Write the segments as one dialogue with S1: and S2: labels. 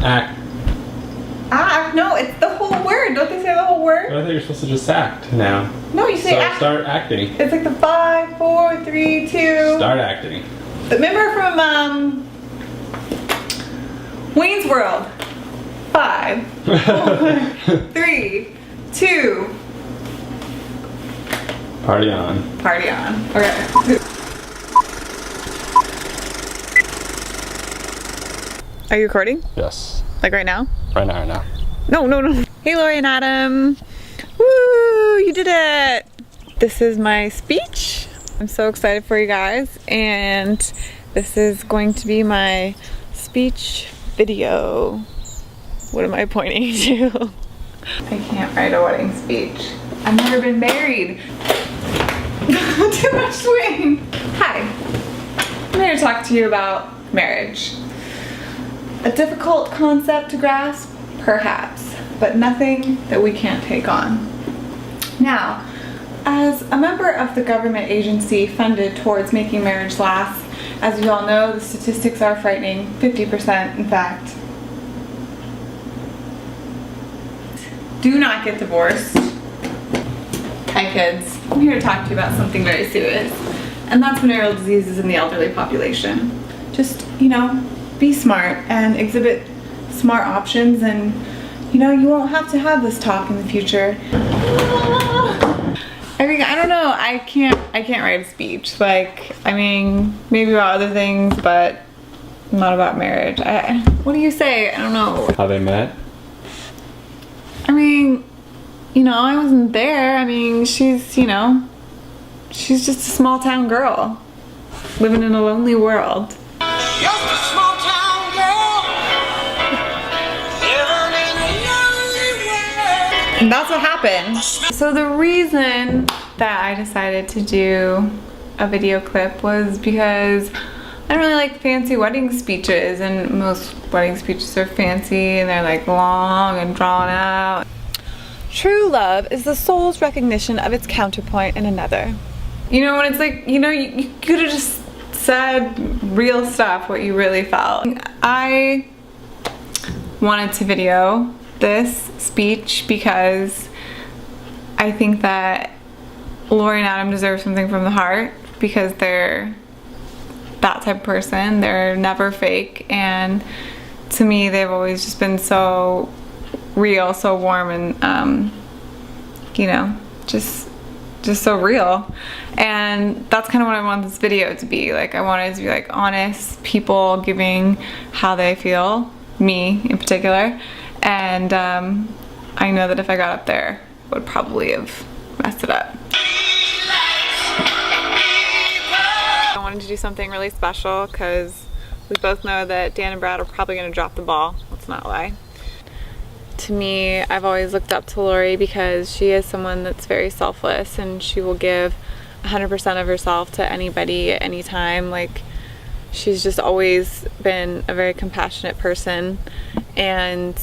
S1: Act.
S2: Act? No, it's the whole word. Don't they say the whole word?
S1: I thought you're supposed to just act now.
S2: No, you say act.
S1: Start acting.
S2: It's like the 5, 4, 3, 2.
S1: Start acting.
S2: Remember from Wayne's World? 5, 4, 3, 2.
S1: Party on.
S2: Party on. Okay. Are you recording?
S1: Yes.
S2: Like right now?
S1: Right now.
S2: No. Hey, Lori and Adam. Woo! You did it! This is my speech. I'm so excited for you guys, and this is going to be my speech video. What am I pointing to? I can't write a wedding speech. I've never been married. Too much swing. Hi. I'm here to talk to you about marriage. A difficult concept to grasp, perhaps, but nothing that we can't take on. Now, as a member of the government agency funded towards making marriage last, as you all know, the statistics are frightening, 50% in fact. Do not get divorced. Hi kids, I'm here to talk to you about something very serious, and that's venereal diseases in the elderly population. Just, be smart and exhibit smart options, and you won't have to have this talk in the future. I don't know, I can't write a speech. Maybe about other things, but not about marriage. What do you say? I don't know.
S1: How they met?
S2: I wasn't there. She's just a small town girl living in a lonely world.
S3: Just a small town girl living in a lonely world.
S2: And that's what happened. So the reason that I decided to do a video clip was because I don't really like fancy wedding speeches, and most wedding speeches are fancy and they're like long and drawn out. True love is the soul's recognition of its counterpoint in another. When it's like, you could have just said real stuff, what you really felt. I wanted to video this speech because I think that Lori and Adam deserve something from the heart, because they're that type of person. They're never fake, and to me they've always just been so real, so warm, and just so real. And that's kind of what I want this video to be. I wanted it to be honest people giving how they feel, me in particular. And I know that if I got up there, I would probably have messed it up. I wanted to do something really special because we both know that Dan and Brad are probably going to drop the ball. Let's not lie. To me, I've always looked up to Lori because she is someone that's very selfless, and she will give 100% of herself to anybody at any time. She's just always been a very compassionate person, and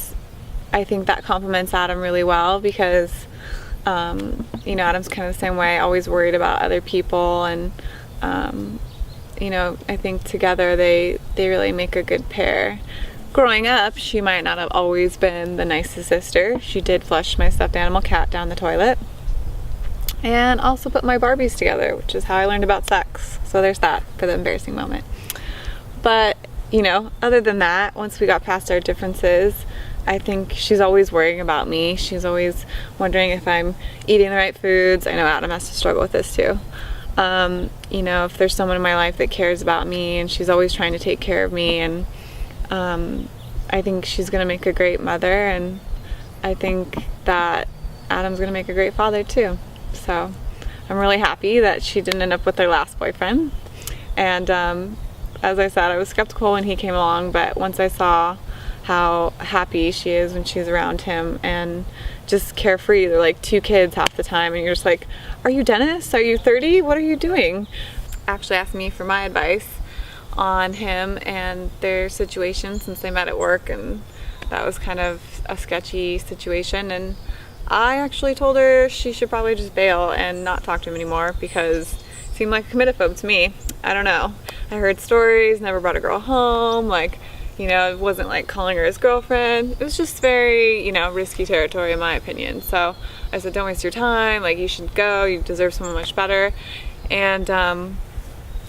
S2: I think that complements Adam really well because Adam's kind of the same way, always worried about other people, and I think together they really make a good pair. Growing up, she might not have always been the nicest sister. She did flush my stuffed animal cat down the toilet, and also put my Barbies together, which is how I learned about sex. So there's that for the embarrassing moment. But other than that, once we got past our differences, I think she's always worrying about me. She's always wondering if I'm eating the right foods. I know Adam has to struggle with this too. If there's someone in my life that cares about me, and she's always trying to take care of me, and I think she's gonna make a great mother, and I think that Adam's gonna make a great father too. So I'm really happy that she didn't end up with her last boyfriend. And as I said, I was skeptical when he came along, but once I saw how happy she is when she's around him and just carefree, they're like 2 kids half the time, and you're just like, are you Dennis? Are you 30? What are you doing? Actually asked me for my advice on him and their situation since they met at work, and that was kind of a sketchy situation, and I actually told her she should probably just bail and not talk to him anymore because he seemed like a committophobe to me. I don't know. I heard stories, never brought a girl home, You know, it wasn't like calling her his girlfriend. It was just very, you know, risky territory in my opinion. So I said, don't waste your time. Like, you should go. You deserve someone much better. And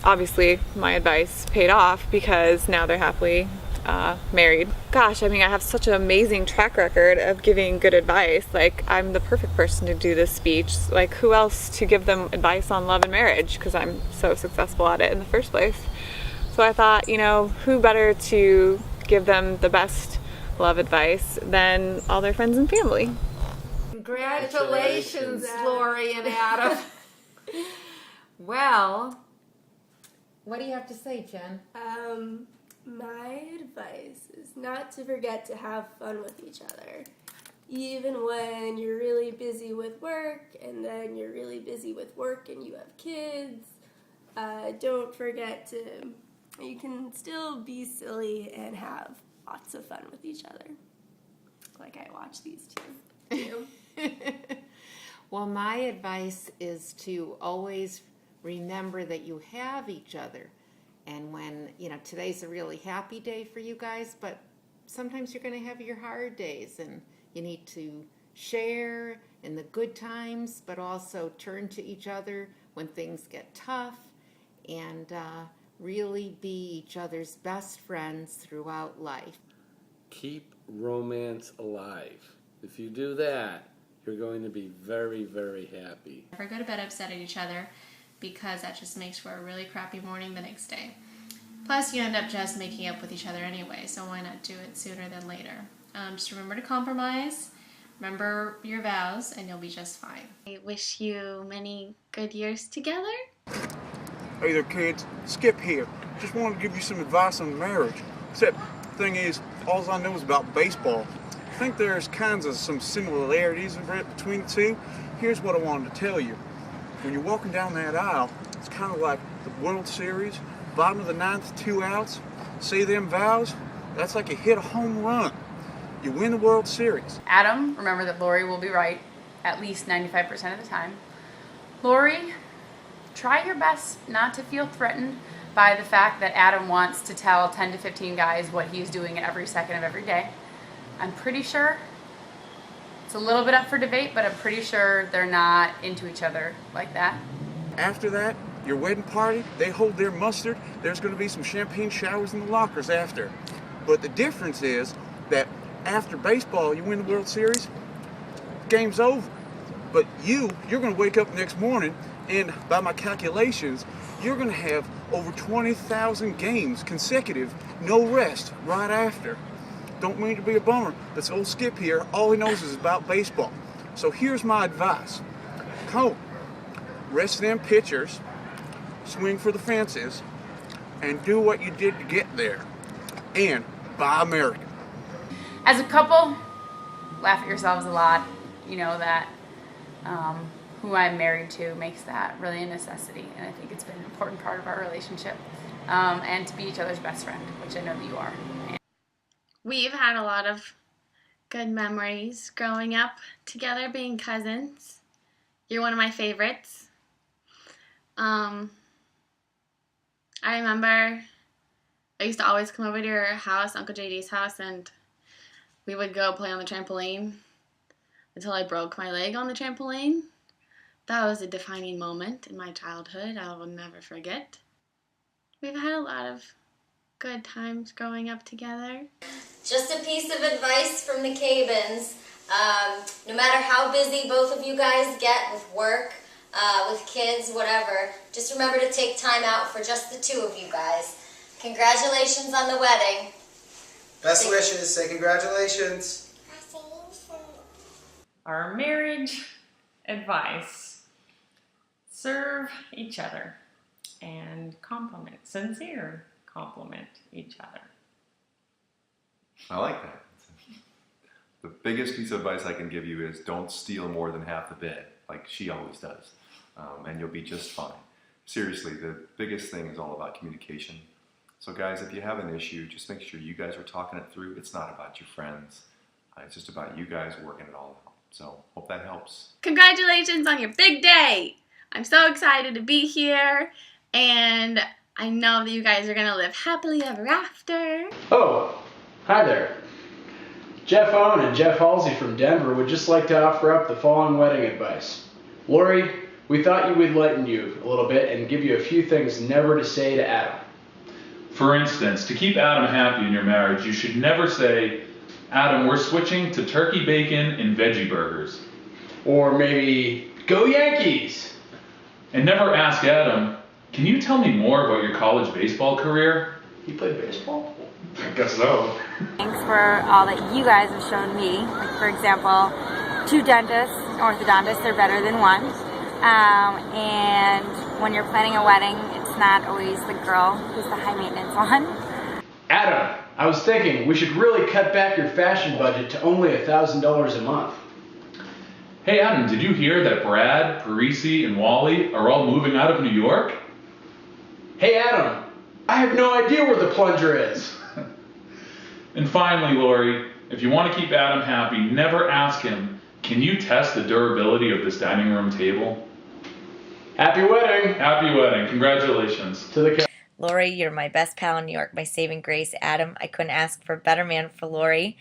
S2: obviously my advice paid off because now they're happily married. Gosh, I mean, I have such an amazing track record of giving good advice. Like, I'm the perfect person to do this speech. Like, who else to give them advice on love and marriage? Because I'm so successful at it in the first place. So I thought, you know, who better to give them the best love advice than all their friends and family.
S4: Congratulations, Lori and Adam. Well, what do you have to say, Jen?
S5: My advice is not to forget to have fun with each other. Even when you're really busy with work, and then you're really busy with work and you have kids, don't forget to, you can still be silly and have lots of fun with each other. Like I watch these two do.
S4: Well, my advice is to always remember that you have each other. And when, you know, today's a really happy day for you guys, but sometimes you're going to have your hard days, and you need to share in the good times, but also turn to each other when things get tough, and really be each other's best friends throughout life.
S6: Keep romance alive. If you do that, you're going to be very, very happy.
S7: Never go to bed upset at each other, because that just makes for a really crappy morning the next day. Plus, you end up just making up with each other anyway, so why not do it sooner than later? Just remember to compromise, remember your vows, and you'll be just fine. I wish you many good years together.
S8: Hey there, kids. Skip here. Just wanted to give you some advice on marriage. Except, the thing is, all I know is about baseball. I think there's kinds of some similarities between the two. Here's what I wanted to tell you. When you're walking down that aisle, it's kind of like the World Series, bottom of the ninth, 2 outs. Say them vows, that's like you hit a home run. You win the World Series.
S9: Adam, remember that Lori will be right at least 95% of the time. Lori, try your best not to feel threatened by the fact that Adam wants to tell 10 to 15 guys what he's doing at every second of every day. I'm pretty sure it's a little bit up for debate, but I'm pretty sure they're not into each other like that.
S8: After that, your wedding party, they hold their mustard. There's going to be some champagne showers in the lockers after. But the difference is that after baseball, you win the World Series, game's over. But you're going to wake up next morning, and by my calculations, you're going to have over 20,000 games consecutive, no rest, right after. Don't mean to be a bummer, but old Skip here, all he knows is about baseball. So here's my advice. Come, rest them pitchers, swing for the fences, and do what you did to get there. And buy American.
S9: As a couple, laugh at yourselves a lot. You know that who I'm married to makes that really a necessity, and I think it's been an important part of our relationship. And to be each other's best friend, which I know that you are.
S7: We've had a lot of good memories growing up together, being cousins. You're one of my favorites. I remember I used to always come over to your house, Uncle JD's house, and we would go play on the trampoline until I broke my leg on the trampoline. That was a defining moment in my childhood I will never forget. We've had a lot of good times growing up together.
S10: Just a piece of advice from the Cabins. No matter how busy both of you guys get with work, with kids, whatever, just remember to take time out for just the two of you guys. Congratulations on the wedding.
S11: Best wishes. Say congratulations.
S12: Our marriage advice: serve each other and compliment each other.
S13: I like that. The biggest piece of advice I can give you is don't steal more than half the bed, like she always does, and you'll be just fine. Seriously, the biggest thing is all about communication. So guys, if you have an issue, just make sure you guys are talking it through. It's not about your friends. It's just about you guys working it all out. So hope that helps.
S7: Congratulations on your big day! I'm so excited to be here, and I know that you guys are gonna live happily ever after.
S14: Oh, hi there. Jeff Owen and Jeff Halsey from Denver would just like to offer up the following wedding advice. Lori, we thought we'd lighten you a little bit and give you a few things never to say to Adam.
S15: For instance, to keep Adam happy in your marriage, you should never say, Adam, we're switching to turkey bacon and veggie burgers.
S14: Or maybe, go Yankees!
S15: And never ask Adam, can you tell me more about your college baseball career?
S14: He played baseball?
S15: I guess so.
S16: Thanks for all that you guys have shown me. Like, for example, 2 dentists, orthodontists are better than 1. And when you're planning a wedding, it's not always the girl who's the high maintenance one.
S14: Adam, I was thinking we should really cut back your fashion budget to only $1,000 a month.
S15: Hey Adam, did you hear that Brad, Parisi, and Wally are all moving out of New York?
S14: Hey Adam, I have no idea where the plunger is.
S15: And finally, Lori, if you want to keep Adam happy, never ask him, can you test the durability of this dining room table?
S14: Happy wedding!
S15: Happy wedding. Congratulations.
S14: To the
S17: Lori, you're my best pal in New York, my saving grace. Adam, I couldn't ask for a better man for Lori.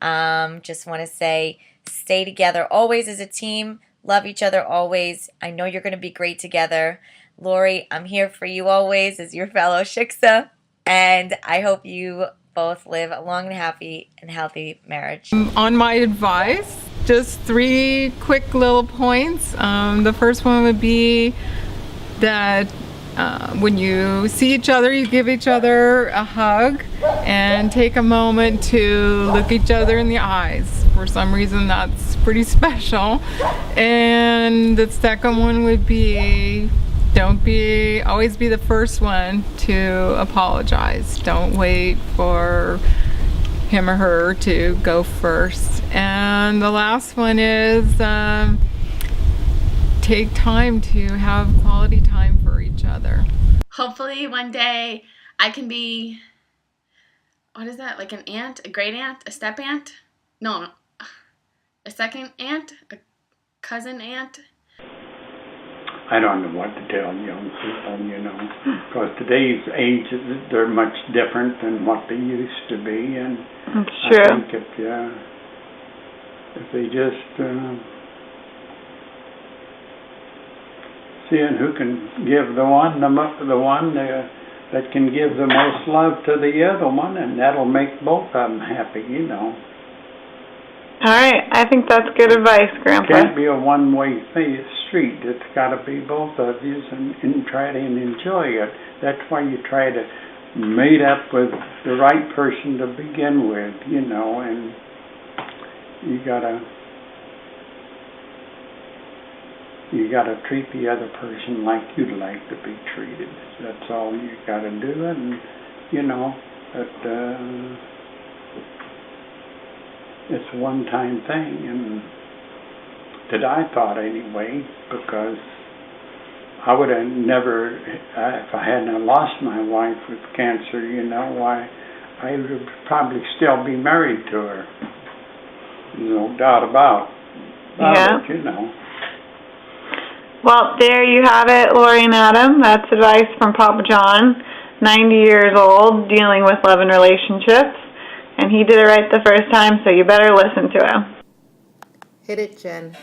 S17: Just want to say, stay together always as a team. Love each other always. I know you're going to be great together. Lori, I'm here for you always as your fellow Shiksa. And I hope you both live a long and happy and healthy marriage.
S2: On my advice, just 3 quick little points. The first one would be that when you see each other, you give each other a hug and take a moment to look each other in the eyes. For some reason, that's pretty special. And the second one would be, always be the first one to apologize. Don't wait for him or her to go first. And the last one is take time to have quality time for each other.
S7: Hopefully one day I can be, what is that, like an aunt, a great aunt, a step aunt? No, a second aunt, a cousin aunt.
S18: I don't know what to tell young people, you know, because today's ages, they're much different than what they used to be, and
S2: That's true.
S18: I think if they just seeing who can give the one that can give the most love to the other one, and that'll make both of them happy, you know.
S2: All right, I think that's good advice, Grandpa.
S18: Can't be a one-way street. It's got to be both of you and try to enjoy it. That's why you try to meet up with the right person to begin with, you know, and you gotta treat the other person like you'd like to be treated. That's all you gotta do, and you know, it's a one-time thing, and that I thought anyway, because I would have never, if I hadn't lost my wife with cancer, you know, I would probably still be married to her. No doubt about it, you know.
S2: Well, there you have it, Lori and Adam. That's advice from Papa John, 90 years old, dealing with love and relationships. And he did it right the first time, so you better listen to him.
S4: Hit it, Jen.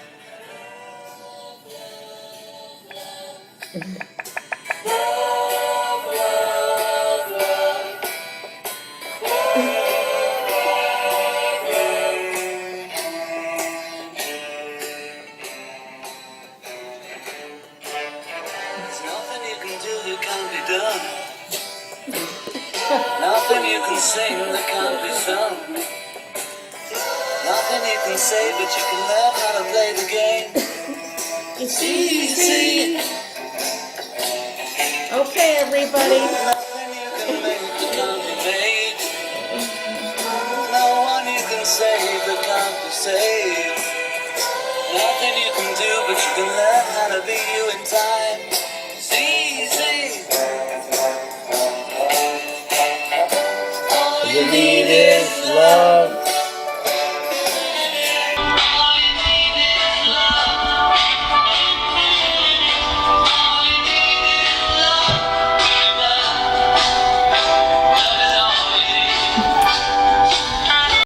S3: Nothing you can sing that can't be sung. Nothing you can say, but you can learn how to play the game. It's easy.
S4: Okay, everybody.
S3: Nothing you can make that can't be made. No one you can save that can't be saved. Nothing you can do, but you can learn how to be you in time. It's easy. All you need is love.